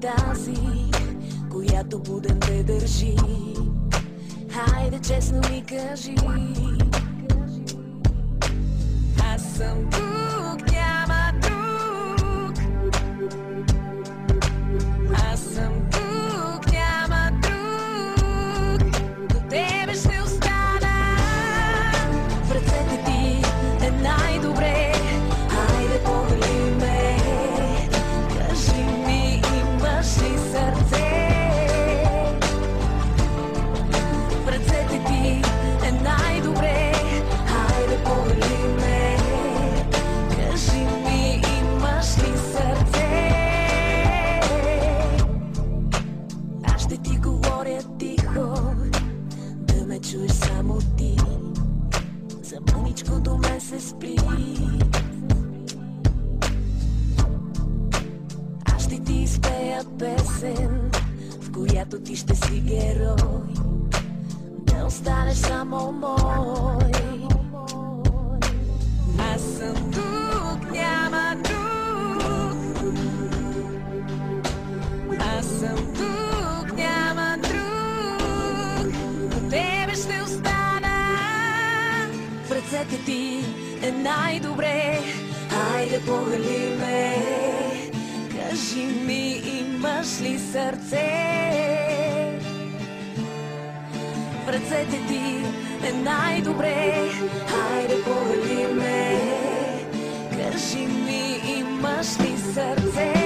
тази, която буден те държи. Хайде честно ми кажи. Аз съм тук, няма друг. Аз съм тук, няма друг. До тебе ще остана. В ръцете ти е най-добре. Хайде похвали ме. Кажи ми, имаш ли сърце? В ръцете ти е най-добре. Хайде похвали ме. Кажи ми, имаш ли сърце? Аз ще ти говоря тихо, да ме чуеш само ти. За мъничко до мен се спри. Аз ще ти изпея песен, в която ти ще си герой. Да останеш само мой. Аз съм тук, няма друг. Аз съм тук, няма друг. До тебе ще остана. В ръцете ти е най-добре. Хайде похвали ме. Кажи ми, имаш ли сърце? В ръцете ти е най-добре. Хайде похвали ме. Кажи ми, имаш ли сърце?